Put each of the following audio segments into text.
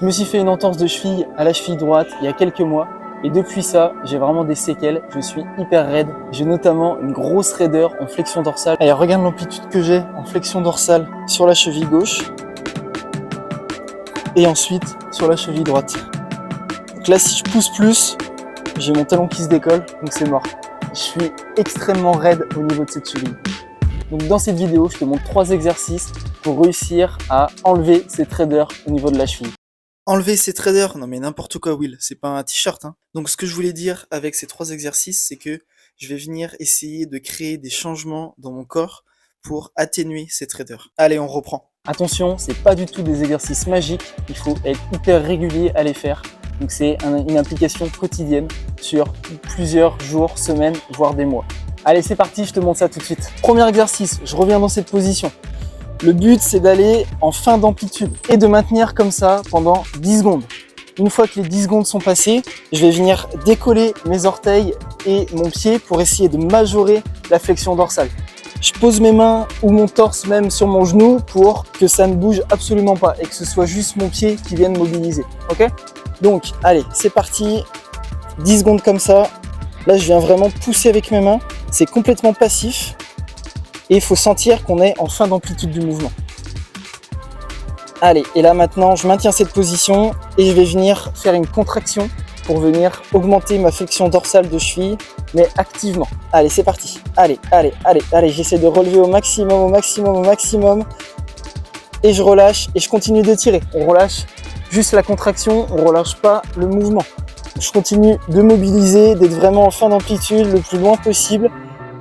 Je me suis fait une entorse de cheville à la cheville droite il y a quelques mois. Et depuis ça, j'ai vraiment des séquelles. Je suis hyper raide. J'ai notamment une grosse raideur en flexion dorsale. Allez, regarde l'amplitude que j'ai en flexion dorsale sur la cheville gauche. Et ensuite sur la cheville droite. Donc là, si je pousse plus, j'ai mon talon qui se décolle, donc c'est mort. Je suis extrêmement raide au niveau de cette cheville. Donc dans cette vidéo, je te montre 3 exercices pour réussir à enlever cette raideur au niveau de la cheville. Enlever cette raideur, non mais n'importe quoi Will, c'est pas un t-shirt. Donc ce que je voulais dire avec ces 3 exercices, c'est que je vais venir essayer de créer des changements dans mon corps pour atténuer cette raideur. Allez, on reprend. Attention, c'est pas du tout des exercices magiques, il faut être hyper régulier à les faire. Donc c'est une application quotidienne sur plusieurs jours, semaines, voire des mois. Allez, c'est parti, je te montre ça tout de suite. Premier exercice, je reviens dans cette position. Le but, c'est d'aller en fin d'amplitude et de maintenir comme ça pendant 10 secondes. Une fois que les 10 secondes sont passées, je vais venir décoller mes orteils et mon pied pour essayer de majorer la flexion dorsale. Je pose mes mains ou mon torse même sur mon genou pour que ça ne bouge absolument pas et que ce soit juste mon pied qui vienne mobiliser. Ok ? Donc, allez, c'est parti. 10 secondes comme ça. Là, je viens vraiment pousser avec mes mains. C'est complètement passif. Et il faut sentir qu'on est en fin d'amplitude du mouvement. Allez, et là maintenant, je maintiens cette position et je vais venir faire une contraction pour venir augmenter ma flexion dorsale de cheville, mais activement. Allez, c'est parti. Allez, j'essaie de relever au maximum. Et je relâche et je continue de tirer. On relâche juste la contraction, on relâche pas le mouvement. Je continue de mobiliser, d'être vraiment en fin d'amplitude le plus loin possible.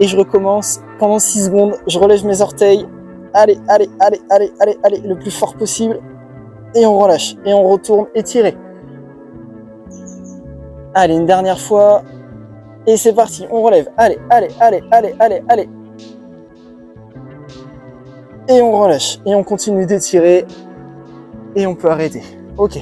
Et je recommence pendant 6 secondes, je relève mes orteils, allez, le plus fort possible, et on relâche, et on retourne étirer. Allez, une dernière fois, et c'est parti, on relève, allez, et on relâche, et on continue d'étirer, et on peut arrêter. Ok,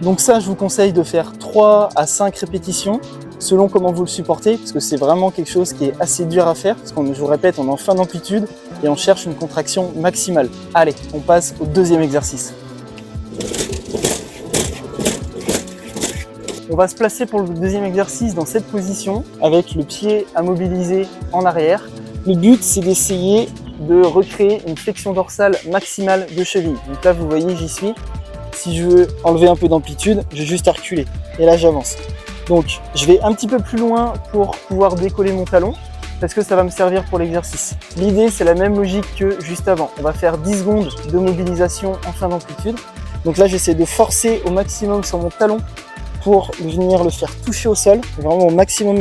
donc ça, je vous conseille de faire 3 à 5 répétitions, selon comment vous le supportez, parce que c'est vraiment quelque chose qui est assez dur à faire, parce qu'on, je vous répète, on est en fin d'amplitude et on cherche une contraction maximale. Allez, on passe au deuxième exercice. On va se placer pour le deuxième exercice dans cette position, avec le pied à mobiliser en arrière. Le but, c'est d'essayer de recréer une flexion dorsale maximale de cheville. Donc là, vous voyez, j'y suis. Si je veux enlever un peu d'amplitude, j'ai juste à reculer. Et là, j'avance. Donc, je vais un petit peu plus loin pour pouvoir décoller mon talon parce que ça va me servir pour l'exercice. L'idée, c'est la même logique que juste avant. On va faire 10 secondes de mobilisation en fin d'amplitude. Donc là, j'essaie de forcer au maximum sur mon talon pour venir le faire toucher au sol, vraiment au maximum.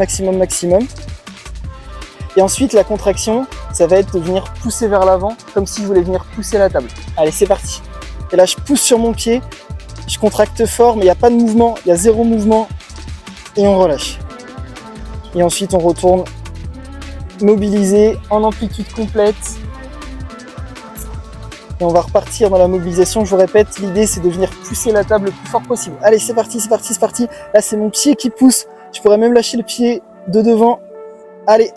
Et ensuite, la contraction, ça va être de venir pousser vers l'avant comme si je voulais venir pousser la table. Allez, c'est parti. Et là, je pousse sur mon pied, je contracte fort, mais il n'y a pas de mouvement, il y a 0 mouvement. Et on relâche. Et ensuite, on retourne mobiliser en amplitude complète. Et on va repartir dans la mobilisation. Je vous répète, l'idée, c'est de venir pousser la table le plus fort possible. Allez, c'est parti. Là, c'est mon pied qui pousse. Je pourrais même lâcher le pied de devant. Allez.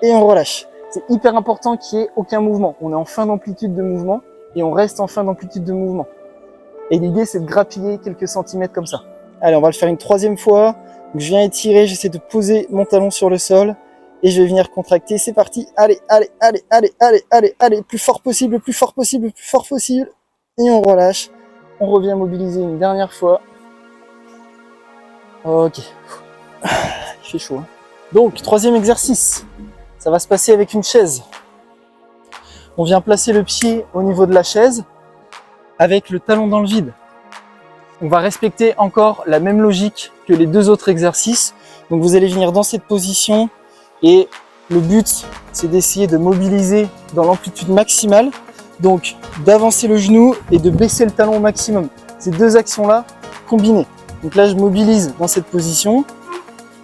Et on relâche. C'est hyper important qu'il n'y ait aucun mouvement. On est en fin d'amplitude de mouvement et on reste en fin d'amplitude de mouvement. Et l'idée, c'est de grappiller quelques centimètres comme ça. Allez, on va le faire une 3e fois. Donc, je viens étirer, j'essaie de poser mon talon sur le sol et je vais venir contracter. C'est parti. Allez. Plus fort possible. Et on relâche. On revient mobiliser une dernière fois. Ok. Il fait chaud. Donc, 3e exercice. Ça va se passer avec une chaise. On vient placer le pied au niveau de la chaise avec le talon dans le vide. On va respecter encore la même logique que les 2 autres exercices. Donc vous allez venir dans cette position et le but, c'est d'essayer de mobiliser dans l'amplitude maximale. Donc d'avancer le genou et de baisser le talon au maximum. Ces 2 actions-là combinées. Donc là, je mobilise dans cette position.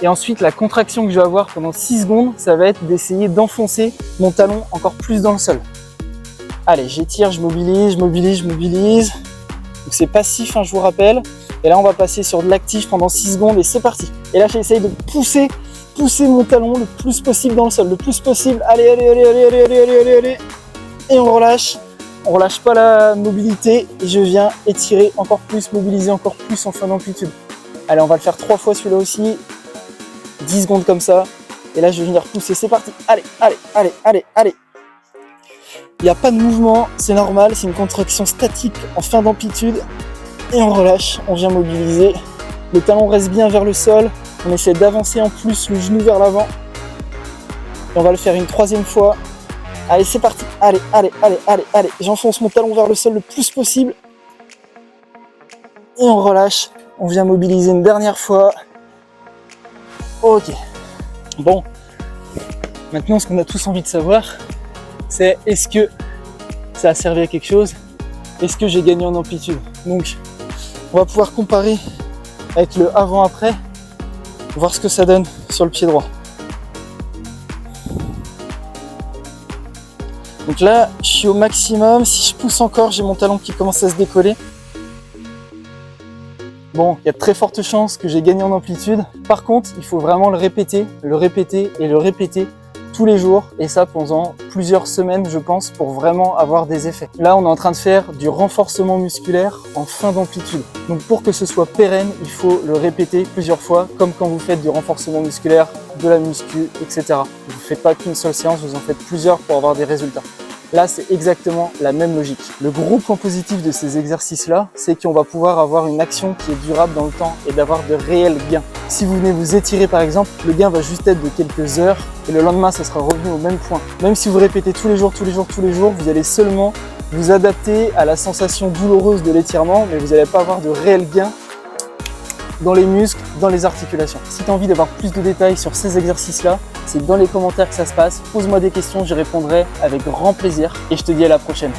Et ensuite, la contraction que je vais avoir pendant 6 secondes, ça va être d'essayer d'enfoncer mon talon encore plus dans le sol. Allez, j'étire, je mobilise. Donc c'est passif, je vous rappelle. Et là, on va passer sur de l'actif pendant 6 secondes et c'est parti. Et là, j'essaye de pousser mon talon le plus possible dans le sol, le plus possible. Allez. Et on relâche. on relâche pas la mobilité et je viens étirer encore plus, mobiliser encore plus en fin d'amplitude. Allez, on va le faire 3 fois celui-là aussi. 10 secondes comme ça. Et là, je vais venir pousser. C'est parti. Allez, allez, allez, allez, allez. Il n'y a pas de mouvement, c'est normal. C'est une contraction statique en fin d'amplitude. Et on relâche, on vient mobiliser. Le talon reste bien vers le sol. On essaie d'avancer en plus le genou vers l'avant. Et on va le faire une 3e fois. Allez, c'est parti. Allez, allez, allez, allez, allez. J'enfonce mon talon vers le sol le plus possible. Et on relâche. On vient mobiliser une dernière fois. Ok. Bon. Maintenant, ce qu'on a tous envie de savoir, c'est est-ce que ça a servi à quelque chose? Est-ce que j'ai gagné en amplitude? Donc, on va pouvoir comparer avec le avant-après, voir ce que ça donne sur le pied droit. Donc là, je suis au maximum. Si je pousse encore, j'ai mon talon qui commence à se décoller. Bon, il y a de très fortes chances que j'ai gagné en amplitude. Par contre, il faut vraiment le répéter et le répéter tous les jours. Et ça pendant plusieurs semaines, je pense, pour vraiment avoir des effets. Là, on est en train de faire du renforcement musculaire en fin d'amplitude. Donc pour que ce soit pérenne, il faut le répéter plusieurs fois, comme quand vous faites du renforcement musculaire, de la muscu, etc. Vous ne faites pas qu'une seule séance, vous en faites plusieurs pour avoir des résultats. Là, c'est exactement la même logique. Le gros point positif de ces exercices-là, c'est qu'on va pouvoir avoir une action qui est durable dans le temps et d'avoir de réels gains. Si vous venez vous étirer par exemple, le gain va juste être de quelques heures et le lendemain, ça sera revenu au même point. Même si vous répétez tous les jours, vous allez seulement vous adapter à la sensation douloureuse de l'étirement, mais vous n'allez pas avoir de réels gains dans les muscles, dans les articulations. Si tu as envie d'avoir plus de détails sur ces exercices-là, c'est dans les commentaires que ça se passe. Pose-moi des questions, j'y répondrai avec grand plaisir et je te dis à la prochaine.